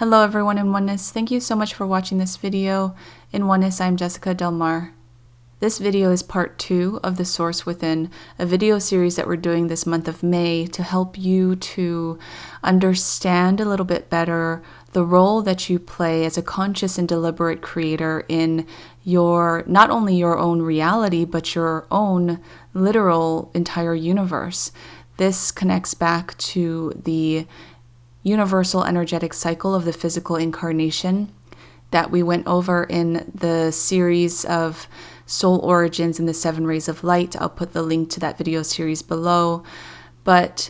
Hello everyone in Oneness. Thank you so much for watching this video. In Oneness, I'm Jessica Delmar. This video is part 2 of The Source Within, a video series that we're doing this month of May to help you to understand a little bit better the role that you play as a conscious and deliberate creator in your, not only your own reality, but your own literal entire universe. This connects back to the universal energetic cycle of the physical incarnation that we went over in the series of soul origins and the 7 rays of light. I'll put the link to that video series below. But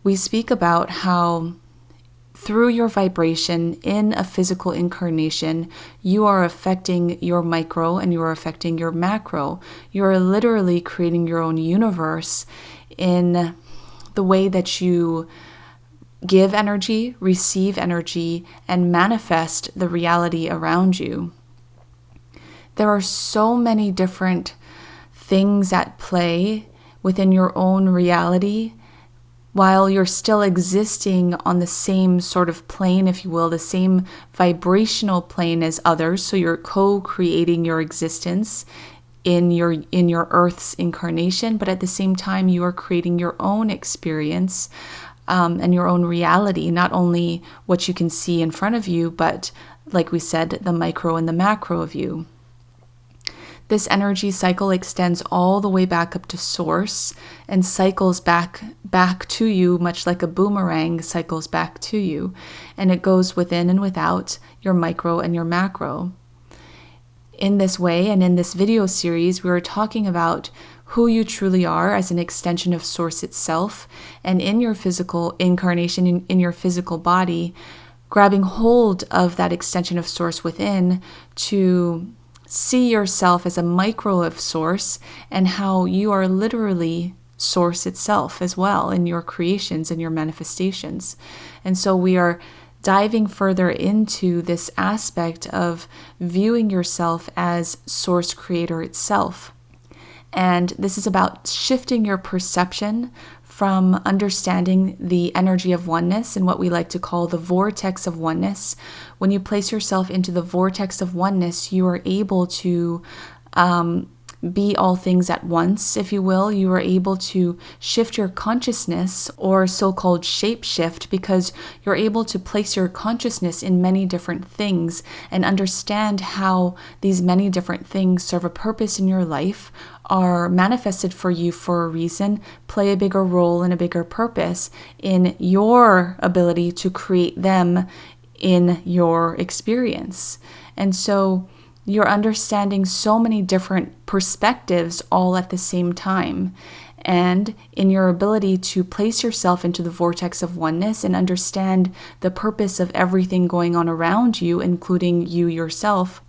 we speak about how through your vibration in a physical incarnation, you are affecting your micro and you are affecting your macro. You are literally creating your own universe in the way that you give energy, receive energy, and manifest the reality around you. There are so many different things at play within your own reality while you're still existing on the same sort of plane, if you will, the same vibrational plane as others. So you're co-creating your existence in your Earth's incarnation, but at the same time you are creating your own experience and your own reality, not only what you can see in front of you, but like we said, the micro and the macro of you. This energy cycle extends all the way back up to source and cycles back to you, much like a boomerang cycles back to you. And it goes within and without your micro and your macro. In this way, and in this video series, we are talking about who you truly are as an extension of source itself, and in your physical incarnation, in your physical body, grabbing hold of that extension of source within to see yourself as a micro of source, and how you are literally source itself as well in your creations and your manifestations. And so we are diving further into this aspect of viewing yourself as source creator itself. And this is about shifting your perception from understanding the energy of oneness and what we like to call the vortex of oneness. When you place yourself into the vortex of oneness, you are able to be all things at once, if you will. You are able to shift your consciousness, or so-called shape shift, because you're able to place your consciousness in many different things and understand how these many different things serve a purpose in your life, are manifested for you for a reason, play a bigger role and a bigger purpose in your ability to create them in your experience. And so you're understanding so many different perspectives all at the same time. And in your ability to place yourself into the vortex of oneness and understand the purpose of everything going on around you, including you yourself,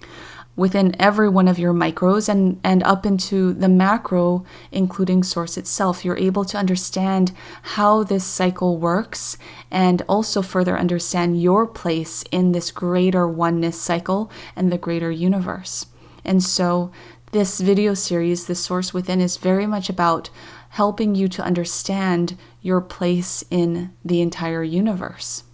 within every one of your micros and up into the macro, including source itself, you're able to understand how this cycle works and also further understand your place in this greater oneness cycle and the greater universe. And so this video series, The Source Within, is very much about helping you to understand your place in the entire universe.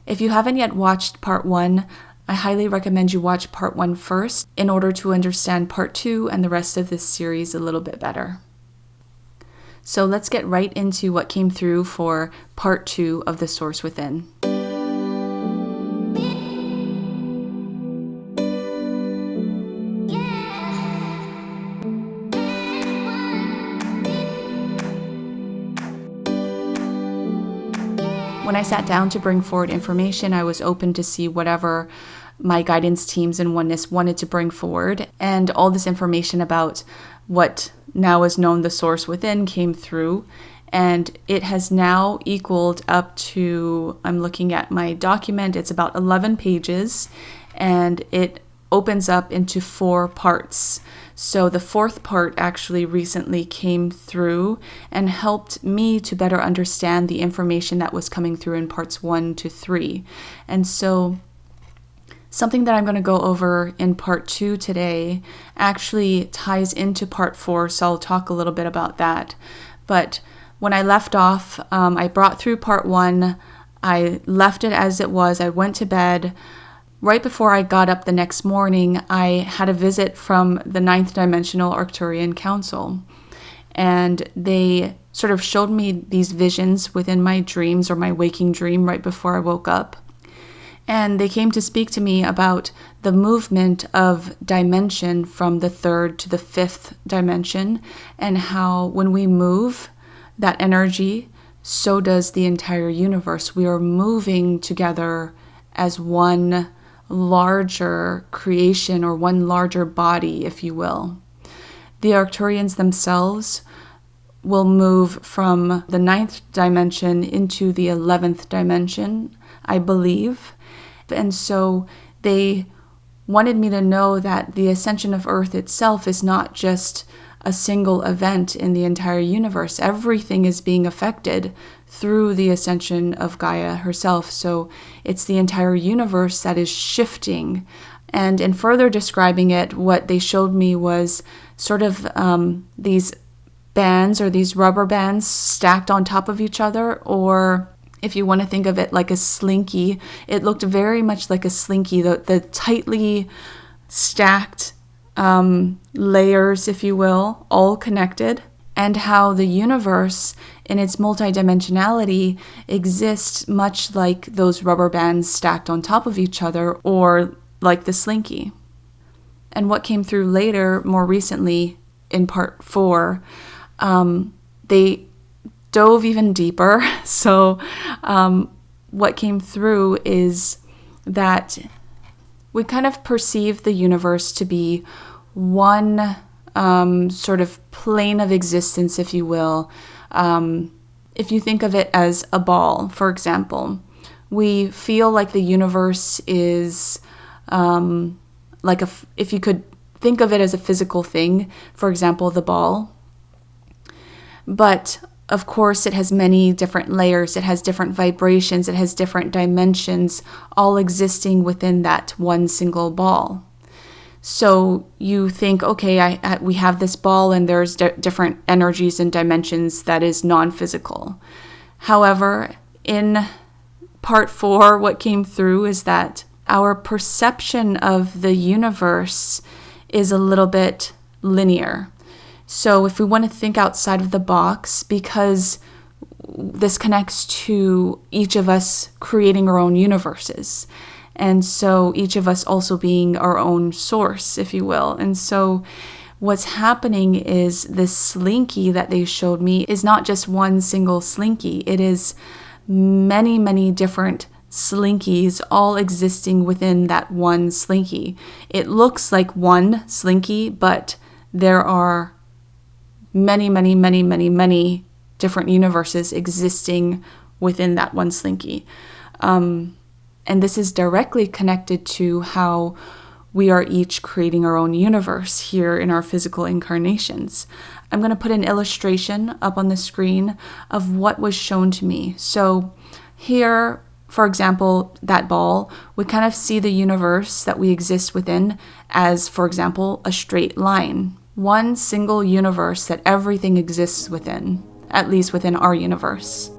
If you haven't yet watched part 1, I highly recommend you watch part 1 first in order to understand part 2 and the rest of this series a little bit better. So let's get right into what came through for part 2 of The Source Within. When I sat down to bring forward information, I was open to see whatever my guidance teams in Oneness wanted to bring forward. And all this information about what now is known the Source Within came through. And it has now equaled up to, I'm looking at my document, it's about 11 pages. And it opens up into 4 parts. So the 4th part actually recently came through and helped me to better understand the information that was coming through in parts 1 to 3. And so something that I'm going to go over in part 2 today actually ties into part 4, so I'll talk a little bit about that. But when I left off, I brought through part 1 I left it as it was. I went to bed. Right before I got up the next morning, I had a visit from the 9th Dimensional Arcturian Council. And they sort of showed me these visions within my dreams or my waking dream right before I woke up. And they came to speak to me about the movement of dimension from the 3rd to the 5th dimension, and how when we move that energy, so does the entire universe. We are moving together as one larger creation, or one larger body, if you will. The Arcturians themselves will move from the 9th dimension into the 11th dimension, I believe. And so they wanted me to know that the ascension of Earth itself is not just a single event in the entire universe. Everything is being affected through the ascension of Gaia herself. So it's the entire universe that is shifting. And in further describing it, what they showed me was sort of these bands, or these rubber bands stacked on top of each other, or if you want to think of it like a slinky, it looked very much like a slinky, the tightly stacked layers, if you will, all connected, and how the universe in its multidimensionality exists much like those rubber bands stacked on top of each other, or like the slinky. And what came through later, more recently in part 4, they dove even deeper. So what came through is that we kind of perceive the universe to be one sort of plane of existence, if you will. If you think of it as a ball, for example, we feel like the universe is like if you could think of it as a physical thing, for example, the ball. But of course, it has many different layers, it has different vibrations, it has different dimensions, all existing within that one single ball. So you think, okay, we have this ball and there's different energies and dimensions that is non-physical. However, in part 4, what came through is that our perception of the universe is a little bit linear. So if we want to think outside of the box, because this connects to each of us creating our own universes, and so each of us also being our own source, if you will. And so what's happening is this slinky that they showed me is not just one single slinky. It is many, many different slinkies all existing within that one slinky. It looks like one slinky, but there are many, many, many, many, many different universes existing within that one slinky. And this is directly connected to how we are each creating our own universe here in our physical incarnations. I'm going to put an illustration up on the screen of what was shown to me. So here, for example, that ball, we kind of see the universe that we exist within as, for example, a straight line. One single universe that everything exists within, at least within our universe.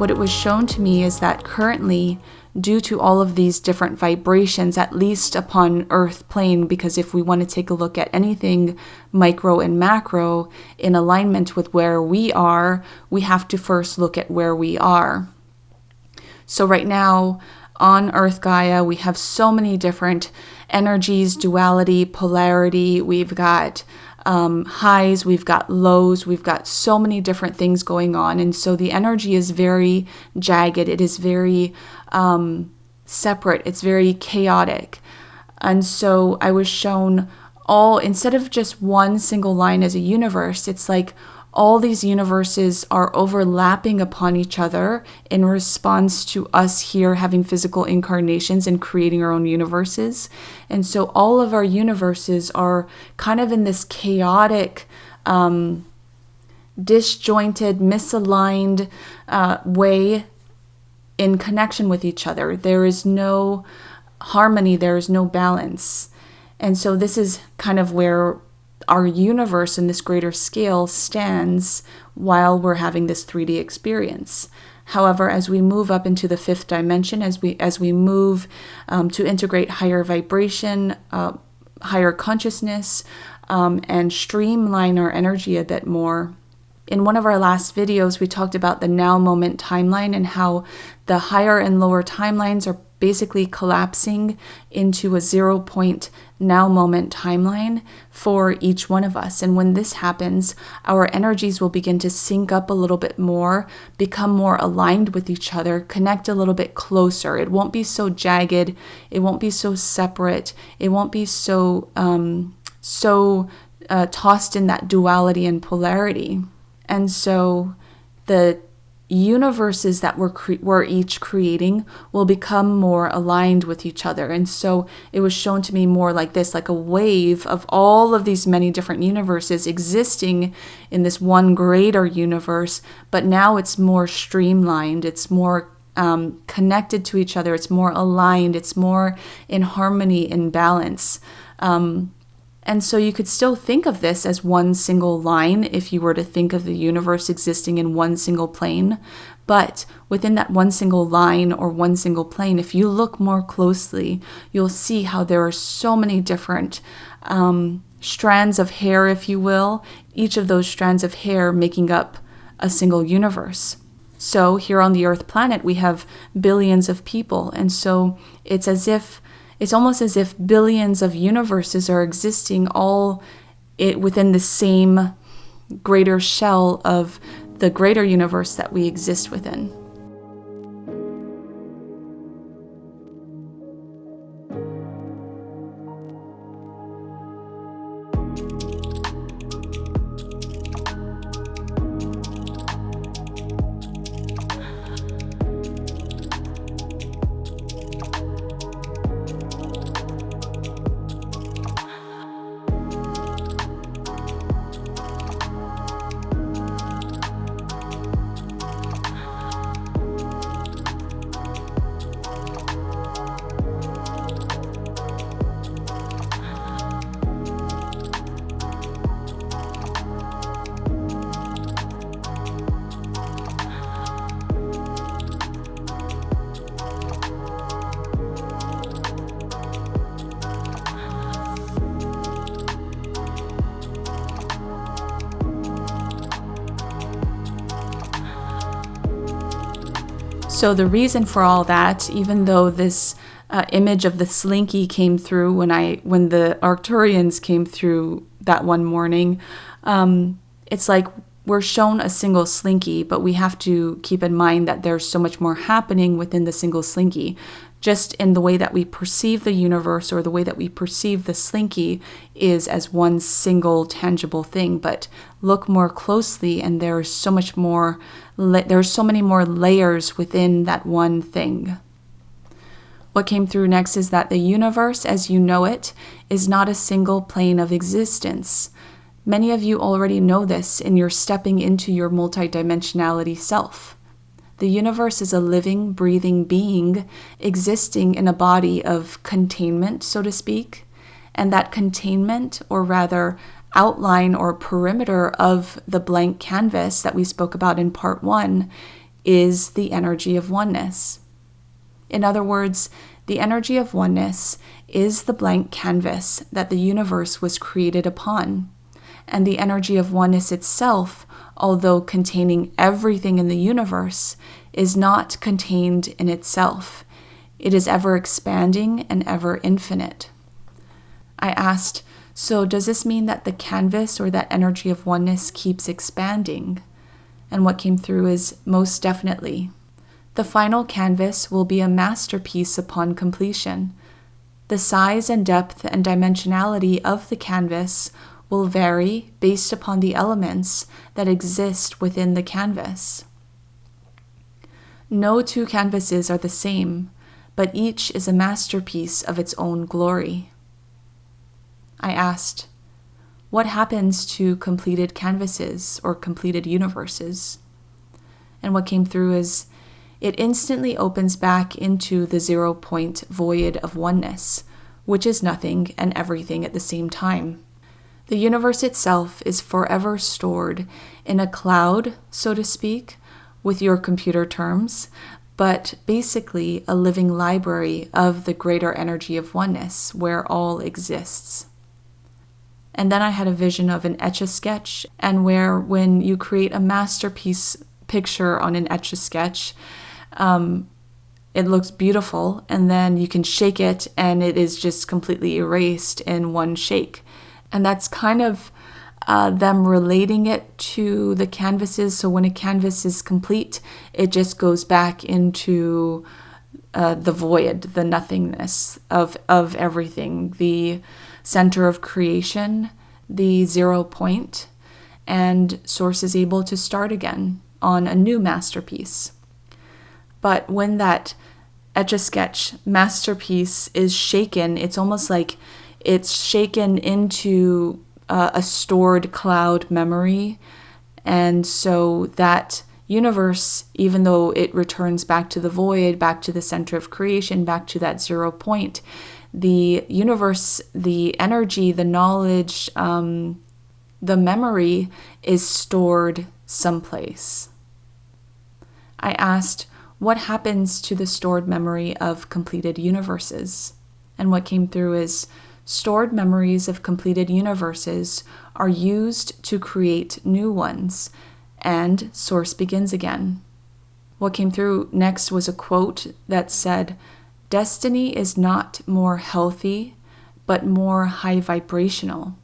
what it was shown to me is that currently, due to all of these different vibrations, at least upon Earth plane, because if we want to take a look at anything micro and macro in alignment with where we are, we have to first look at where we are. So right now on Earth Gaia, we have so many different energies, duality, polarity. We've got highs, we've got lows, we've got so many different things going on. And so the energy is very jagged. It is very separate. It's very chaotic. And so I was shown instead of just one single line as a universe, it's like all these universes are overlapping upon each other in response to us here having physical incarnations and creating our own universes. And so all of our universes are kind of in this chaotic, disjointed, misaligned way in connection with each other. There is no harmony, there is no balance. And so this is kind of where our universe in this greater scale stands while we're having this 3D experience. However, as we move up into the fifth dimension, as we move to integrate higher vibration, higher consciousness, and streamline our energy a bit more. In one of our last videos, we talked about the now moment timeline and how the higher and lower timelines are basically collapsing into a 0 point now moment timeline for each one of us. And when this happens, our energies will begin to sync up a little bit more, become more aligned with each other, connect a little bit closer. It won't be so jagged. It won't be so separate. It won't be so tossed in that duality and polarity. And so the universes that we're each creating will become more aligned with each other. And so it was shown to me more like this, like a wave of all of these many different universes existing in this one greater universe, but now it's more streamlined, it's more connected to each other, it's more aligned, it's more in harmony, in balance. And so you could still think of this as one single line if you were to think of the universe existing in one single plane. But within that one single line or one single plane, if you look more closely, you'll see how there are so many different strands of hair, if you will, each of those strands of hair making up a single universe. So here on the Earth planet, we have billions of people. And so it's almost as if billions of universes are existing all within the same greater shell of the greater universe that we exist within. So the reason for all that, even though this image of the slinky came through when the Arcturians came through that one morning, it's like we're shown a single slinky, but we have to keep in mind that there's so much more happening within the single slinky. Just in the way that we perceive the universe or the way that we perceive the slinky is as one single tangible thing. But look more closely and there's so much more, there's so many more layers within that one thing. What came through next is that the universe as you know it is not a single plane of existence. Many of you already know this and you're stepping into your multidimensionality self. The universe is a living, breathing being existing in a body of containment, so to speak. And that containment, or rather outline or perimeter of the blank canvas that we spoke about in part 1, is the energy of oneness. In other words, the energy of oneness is the blank canvas that the universe was created upon. And the energy of oneness itself, although containing everything in the universe, is not contained in itself. It is ever expanding and ever infinite. I asked, so does this mean that the canvas or that energy of oneness keeps expanding? And what came through is most definitely. The final canvas will be a masterpiece upon completion. The size and depth and dimensionality of the canvas will vary based upon the elements that exist within the canvas. No two canvases are the same, but each is a masterpiece of its own glory. I asked, what happens to completed canvases or completed universes? And what came through is, it instantly opens back into the 0-point void of oneness, which is nothing and everything at the same time. The universe itself is forever stored in a cloud, so to speak, with your computer terms, but basically a living library of the greater energy of oneness where all exists. And then I had a vision of an Etch-a-Sketch, and where when you create a masterpiece picture on an Etch-a-Sketch, it looks beautiful, and then you can shake it and it is just completely erased in one shake. And that's kind of them relating it to the canvases. So when a canvas is complete, it just goes back into the void, the nothingness of everything, the center of creation, the 0 point, and Source is able to start again on a new masterpiece. But when that Etch-a-Sketch masterpiece is shaken, it's almost like it's shaken into a stored cloud memory. And so that universe, even though it returns back to the void, back to the center of creation, back to that 0 point, the universe, the energy, the knowledge, the memory is stored someplace. I asked, what happens to the stored memory of completed universes? And what came through is, stored memories of completed universes are used to create new ones, and Source begins again. What came through next was a quote that said, "Destiny is not more healthy, but more high vibrational,"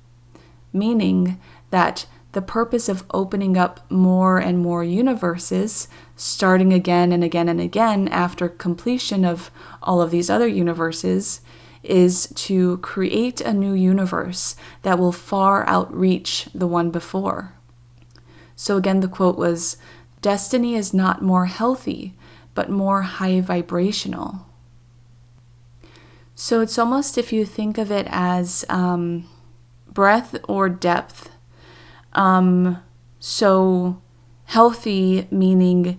meaning that the purpose of opening up more and more universes, starting again and again and again after completion of all of these other universes, is to create a new universe that will far outreach the one before. So again, the quote was, "Destiny is not more healthy, but more high vibrational." So it's almost, if you think of it as breadth or depth. So healthy meaning,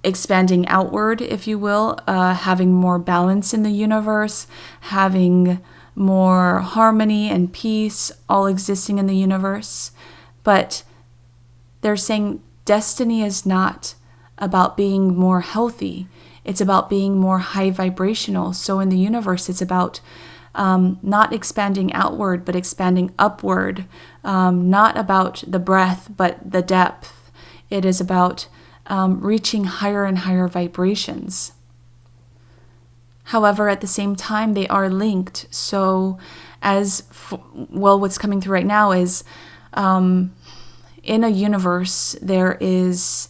expanding outward, if you will, having more balance in the universe, having more harmony and peace, all existing in the universe. But they're saying destiny is not about being more healthy. It's about being more high vibrational. So in the universe, it's about not expanding outward, but expanding upward. Not about the breadth, but the depth. It is about reaching higher and higher vibrations. However, at the same time, they are linked. So what's coming through right now is in a universe, it is,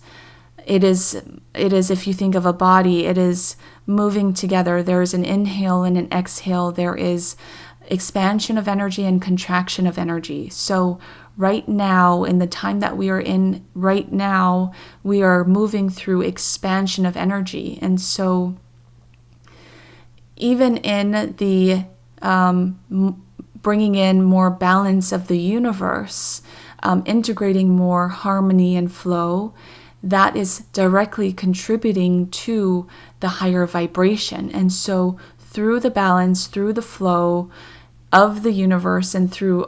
if you think of a body, it is moving together. There is an inhale and an exhale. There is expansion of energy and contraction of energy. So right now, in the time that we are in right now, we are moving through expansion of energy. And so even in the bringing in more balance of the universe, integrating more harmony and flow, that is directly contributing to the higher vibration. And so through the balance, through the flow of the universe, and through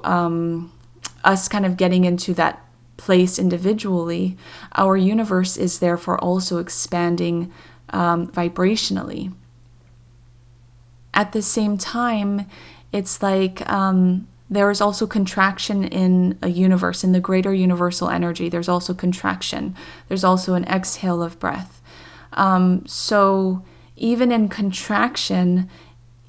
us kind of getting into that place individually, our universe is therefore also expanding vibrationally. At the same time, it's like there is also contraction in a universe, in the greater universal energy. There's also contraction. There's also an exhale of breath. So even in contraction,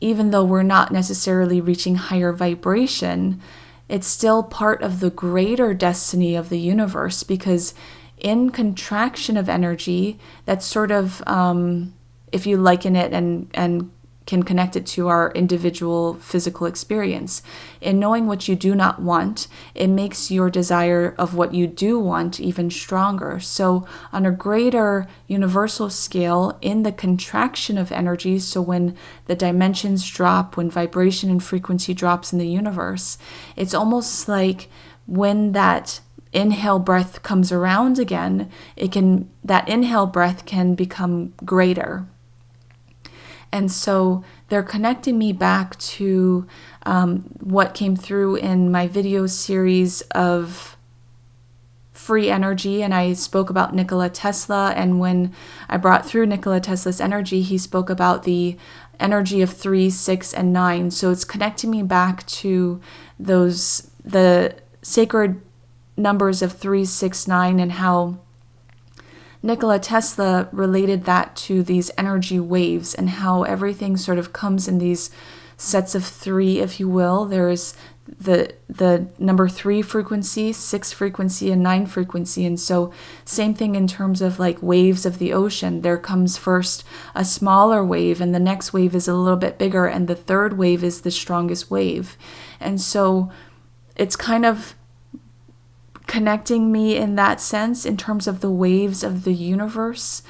even though we're not necessarily reaching higher vibration, it's still part of the greater destiny of the universe, because in contraction of energy, that's sort of, if you liken it and can connect it to our individual physical experience. In knowing what you do not want, it makes your desire of what you do want even stronger. So on a greater universal scale, in the contraction of energy, so when the dimensions drop, when vibration and frequency drops in the universe, it's almost like when that inhale breath comes around again, that inhale breath can become greater. And so they're connecting me back to what came through in my video series of free energy. And I spoke about Nikola Tesla. And when I brought through Nikola Tesla's energy, he spoke about the energy of 3, 6, and 9. So it's connecting me back to the sacred numbers of 3, 6, 9, and how Nikola Tesla related that to these energy waves, and how everything sort of comes in these sets of 3, if you will. There's the number 3 frequency, 6 frequency, and 9 frequency. And so same thing in terms of like waves of the ocean. There comes first a smaller wave, and the next wave is a little bit bigger, and the third wave is the strongest wave. And so it's kind of connecting me in that sense, in terms of the waves of the universe.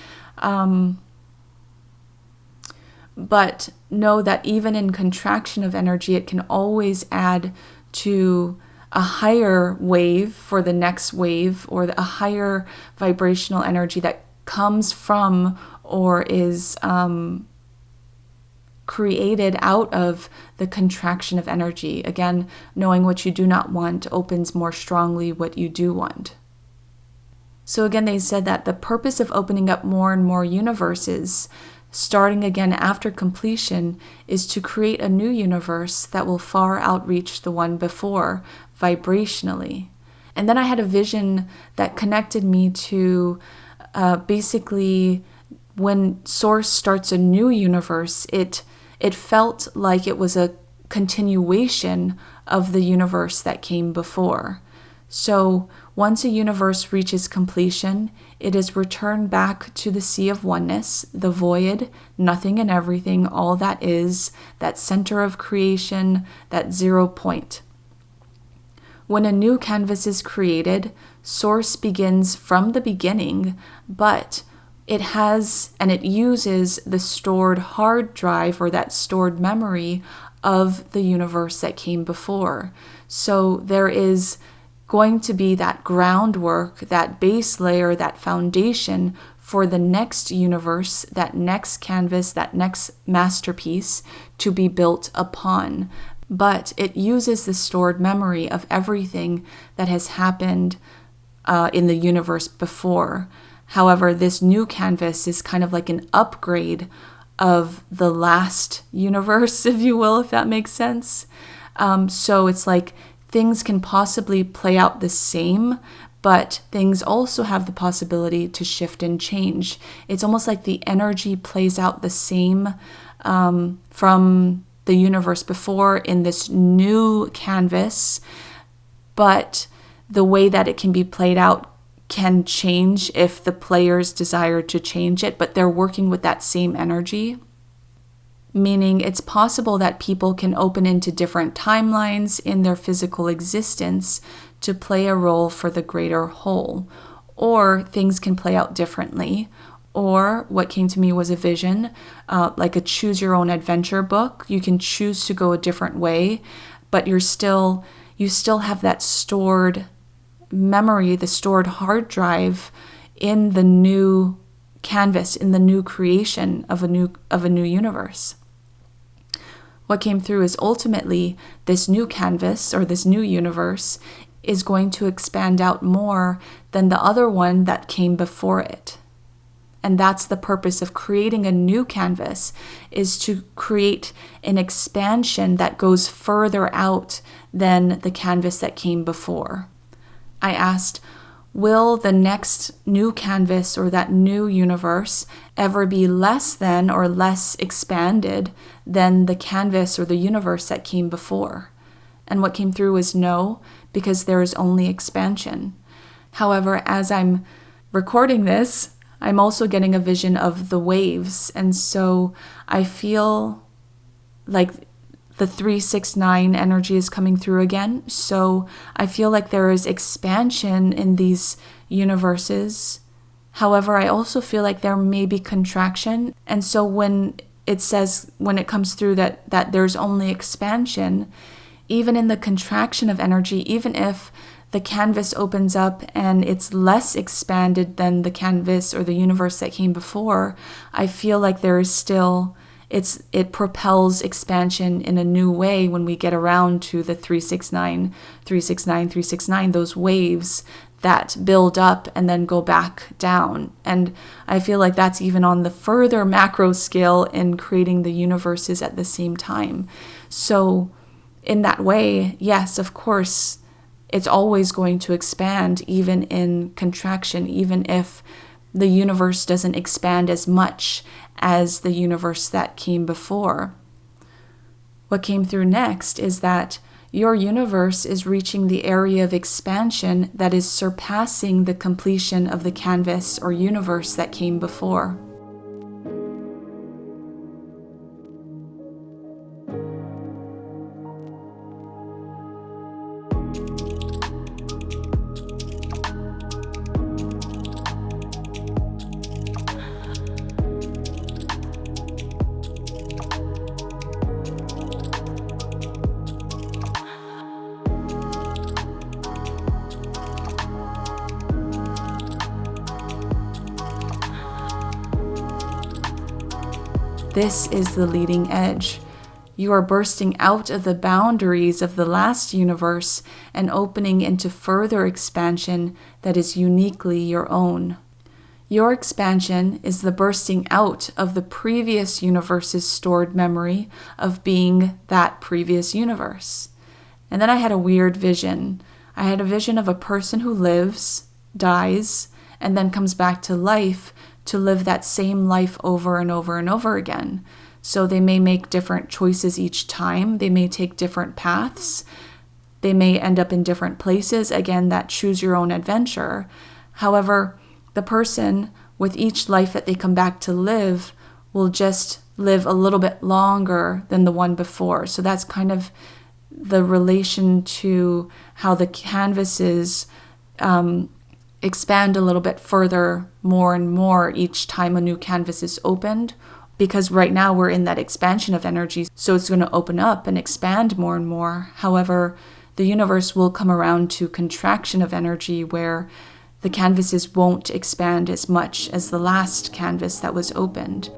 But know that even in contraction of energy, it can always add to a higher wave for the next wave, or a higher vibrational energy that comes from or is created out of the contraction of energy. Again, knowing what you do not want opens more strongly what you do want. So again, they said that the purpose of opening up more and more universes, starting again after completion, is to create a new universe that will far outreach the one before vibrationally. And then I had a vision that connected me to basically when Source starts a new universe, it felt like it was a continuation of the universe that came before. So once a universe reaches completion, it is returned back to the sea of oneness, the void, nothing and everything, all that is, that center of creation, that 0 point. When a new canvas is created, Source begins from the beginning, but it has and it uses the stored hard drive, or that stored memory of the universe that came before. So there is going to be that groundwork, that base layer, that foundation for the next universe, that next canvas, that next masterpiece to be built upon. But it uses the stored memory of everything that has happened in the universe before. However, this new canvas is kind of like an upgrade of the last universe, if you will, if that makes sense. So it's like things can possibly play out the same, but things also have the possibility to shift and change. It's almost like the energy plays out the same from the universe before in this new canvas, but the way that it can be played out can change if the players desire to change it, but they're working with that same energy. Meaning it's possible that people can open into different timelines in their physical existence to play a role for the greater whole. Or things can play out differently. Or what came to me was a vision, like a choose your own adventure book. You can choose to go a different way, but you still have that stored memory, the stored hard drive in the new canvas, in the new creation of a new universe. What came through is ultimately this new canvas, or this new universe, is going to expand out more than the other one that came before it. And that's the purpose of creating a new canvas, is to create an expansion that goes further out than the canvas that came before. I asked, will the next new canvas or that new universe ever be less than or less expanded than the canvas or the universe that came before? And what came through was no, because there is only expansion. However, as I'm recording this, I'm also getting a vision of the waves. And so I feel like the 369 energy is coming through again. So I feel like there is expansion in these universes. However, I also feel like there may be contraction. And so when it says, when it comes through that there's only expansion, even in the contraction of energy, even if the canvas opens up and it's less expanded than the canvas or the universe that came before, I feel like there is still, it propels expansion in a new way when we get around to the 369, 369, 369, those waves that build up and then go back down. And I feel like that's even on the further macro scale in creating the universes at the same time. So in that way, yes, of course, it's always going to expand, even in contraction, even if the universe doesn't expand as much as the universe that came before. What came through next is that your universe is reaching the area of expansion that is surpassing the completion of the canvas or universe that came before. This is the leading edge. You are bursting out of the boundaries of the last universe and opening into further expansion that is uniquely your own. Your expansion is the bursting out of the previous universe's stored memory of being that previous universe. And then I had a weird vision. I had a vision of a person who lives, dies, and then comes back to life to live that same life over and over and over again. So they may make different choices each time. They may take different paths. They may end up in different places. Again, that choose your own adventure. However, the person with each life that they come back to live will just live a little bit longer than the one before. So that's kind of the relation to how the canvases expand a little bit further, more and more each time a new canvas is opened, because right now we're in that expansion of energy, so it's going to open up and expand more and more. However, the universe will come around to contraction of energy where the canvases won't expand as much as the last canvas that was opened.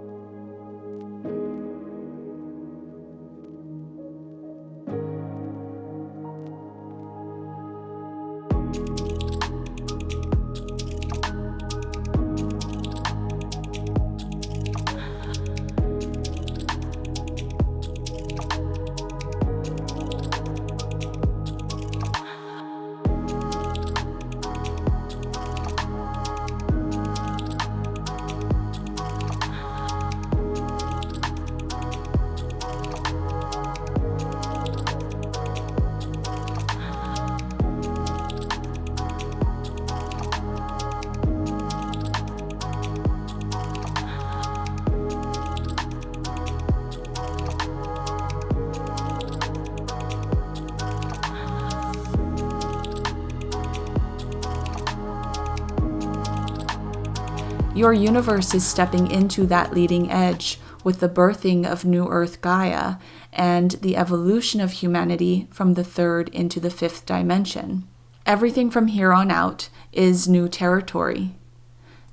Your universe is stepping into that leading edge with the birthing of New Earth Gaia and the evolution of humanity from the third into the fifth dimension. Everything from here on out is new territory.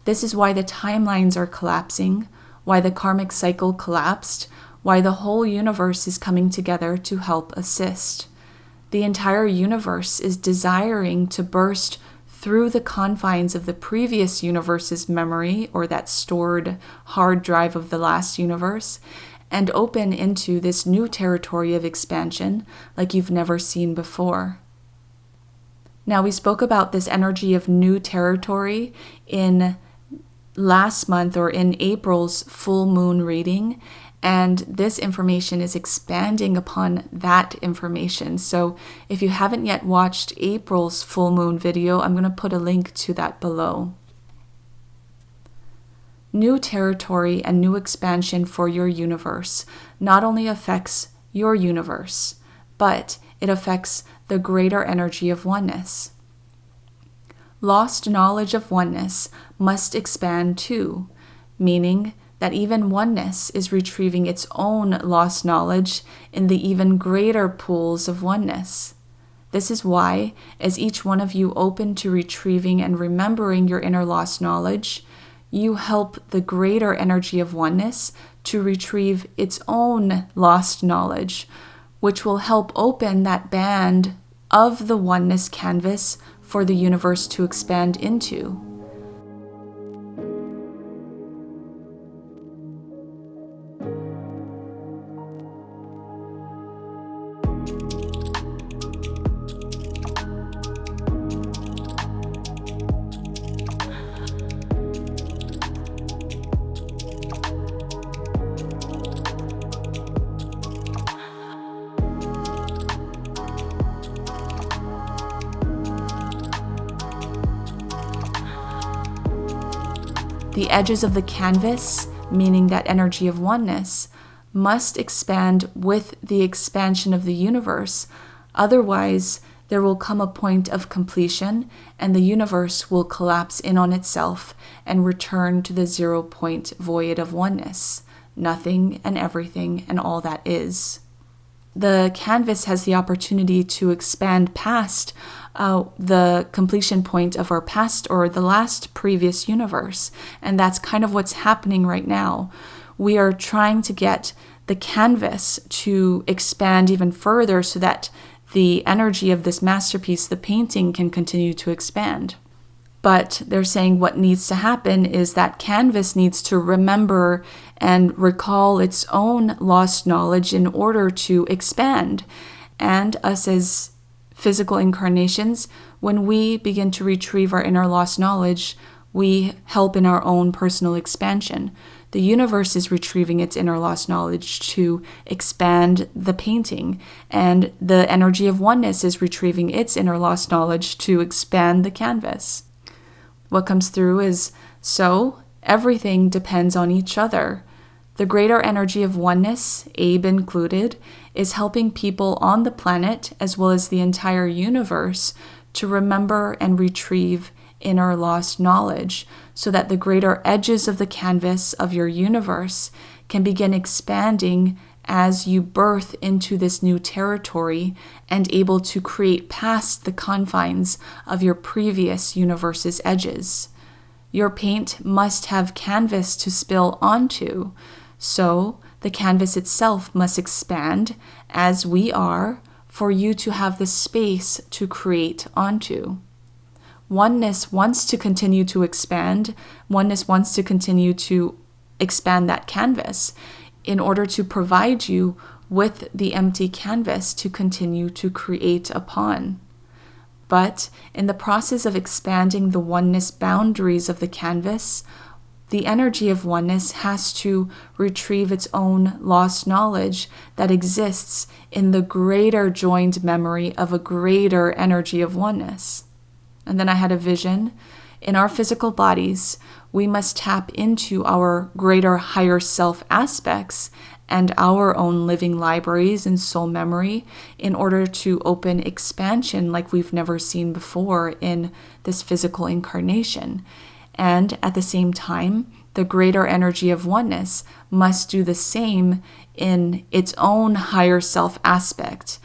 This is why the timelines are collapsing, why the karmic cycle collapsed, why the whole universe is coming together to help assist. The entire universe is desiring to burst through the confines of the previous universe's memory, or that stored hard drive of the last universe, and open into this new territory of expansion like you've never seen before. Now, we spoke about this energy of new territory in last month, or in April's full moon reading, and this information is expanding upon that information. So if you haven't yet watched April's full moon video, I'm going to put a link to that below. New territory and new expansion for your universe not only affects your universe, but it affects the greater energy of oneness. Lost knowledge of oneness must expand too, meaning that even oneness is retrieving its own lost knowledge in the even greater pools of oneness. This is why, as each one of you open to retrieving and remembering your inner lost knowledge, you help the greater energy of oneness to retrieve its own lost knowledge, which will help open that band of the oneness canvas for the universe to expand into. The edges of the canvas, meaning that energy of oneness, must expand with the expansion of the universe. Otherwise, there will come a point of completion and the universe will collapse in on itself and return to the 0 point void of oneness, nothing and everything and all that is. The canvas has the opportunity to expand past the completion point of our past or the last previous universe. And that's kind of what's happening right now. We are trying to get the canvas to expand even further so that the energy of this masterpiece, the painting, can continue to expand. But they're saying what needs to happen is that canvas needs to remember and recall its own lost knowledge in order to expand. And us as physical incarnations, when we begin to retrieve our inner lost knowledge, we help in our own personal expansion. The universe is retrieving its inner lost knowledge to expand the painting, and the energy of oneness is retrieving its inner lost knowledge to expand the canvas. What comes through is, so everything depends on each other. The greater energy of oneness, Abe included, is helping people on the planet as well as the entire universe to remember and retrieve inner lost knowledge so that the greater edges of the canvas of your universe can begin expanding as you birth into this new territory and able to create past the confines of your previous universe's edges. Your paint must have canvas to spill onto, so the canvas itself must expand as we are for you to have the space to create onto. Oneness wants to continue to expand. Oneness wants to continue to expand that canvas in order to provide you with the empty canvas to continue to create upon. But in the process of expanding the oneness boundaries of the canvas, the energy of oneness has to retrieve its own lost knowledge that exists in the greater joined memory of a greater energy of oneness. And then I had a vision. In our physical bodies, we must tap into our greater higher self aspects and our own living libraries and soul memory in order to open expansion like we've never seen before in this physical incarnation. And at the same time, the greater energy of oneness must do the same in its own higher self aspect.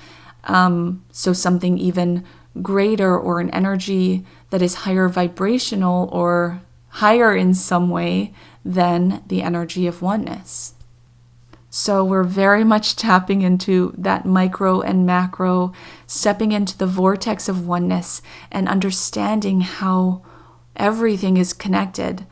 So something even greater, or an energy that is higher vibrational or higher in some way than the energy of oneness. So we're very much tapping into that micro and macro, stepping into the vortex of oneness and understanding how everything is connected,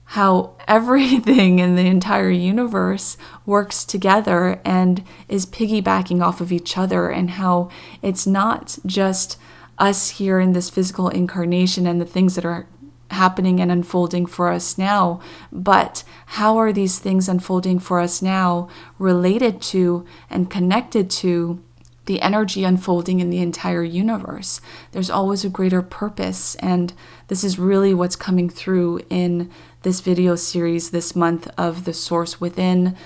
how everything in the entire universe works together and is piggybacking off of each other, and how it's not just us here in this physical incarnation and the things that are happening and unfolding for us now, but how are these things unfolding for us now related to and connected to the energy unfolding in the entire universe. There's always a greater purpose, and this is really what's coming through in this video series this month of the Source Within,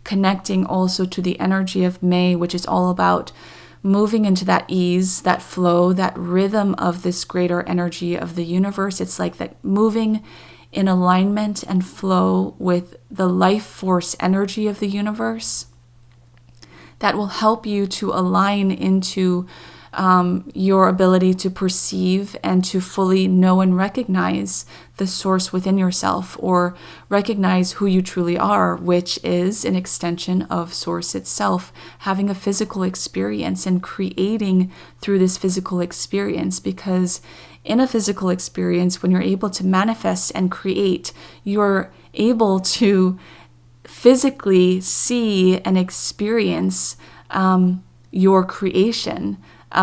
connecting also to the energy of May, which is all about moving into that ease, that flow, that rhythm of this greater energy of the universe. It's like that moving in alignment and flow with the life force energy of the universe that will help you to align into your ability to perceive and to fully know and recognize the source within yourself, or recognize who you truly are, which is an extension of source itself, having a physical experience and creating through this physical experience. Because in a physical experience, when you're able to manifest and create, you're able to physically see and experience your creation,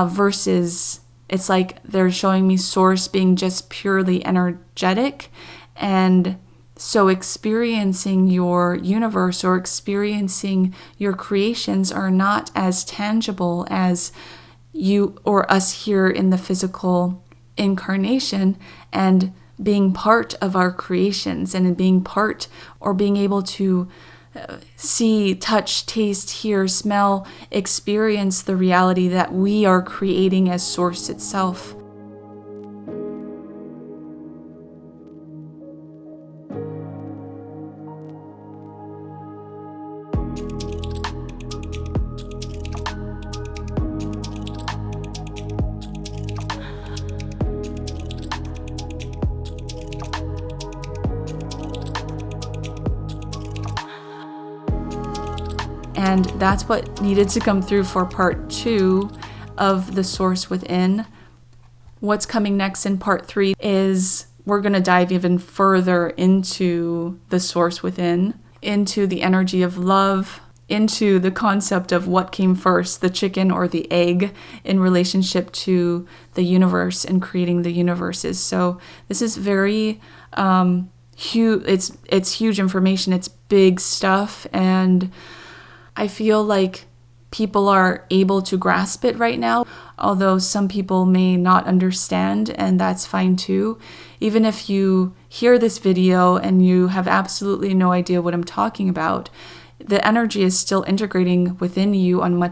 versus it's like they're showing me source being just purely energetic. And so experiencing your universe or experiencing your creations are not as tangible as you or us here in the physical incarnation, and being part of our creations and being part or being able to see, touch, taste, hear, smell, experience the reality that we are creating as source itself. And that's what needed to come through for part 2 of the Source Within. What's coming next in part 3 is we're going to dive even further into the Source Within, into the energy of love, into the concept of what came first, the chicken or the egg, in relationship to the universe and creating the universes. So this is very huge. It's huge information. It's big stuff, and I feel like people are able to grasp it right now, although some people may not understand, and that's fine too. Even if you hear this video and you have absolutely no idea what I'm talking about, the energy is still integrating within you on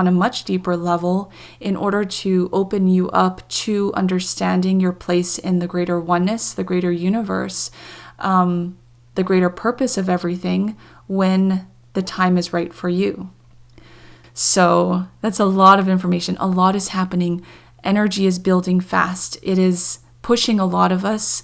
a much deeper level in order to open you up to understanding your place in the greater oneness, the greater universe, the greater purpose of everything when the time is right for you. So that's a lot of information. A lot is happening. Energy is building fast. It is pushing a lot of us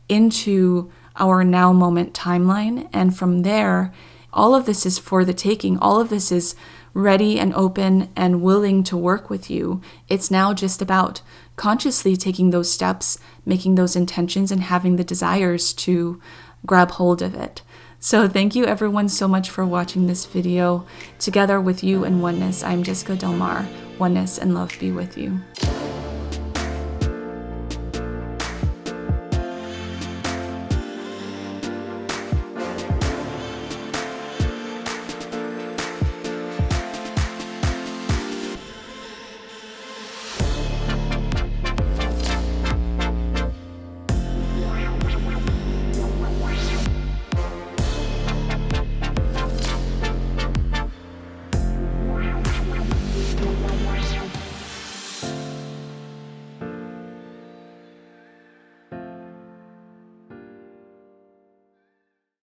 into our now moment timeline. And from there, all of this is for the taking. All of this is ready and open and willing to work with you. It's now just about consciously taking those steps, making those intentions, and having the desires to grab hold of it. So thank you everyone so much for watching this video. Together with you in oneness, I'm Jessica Delmar. Oneness and love be with you.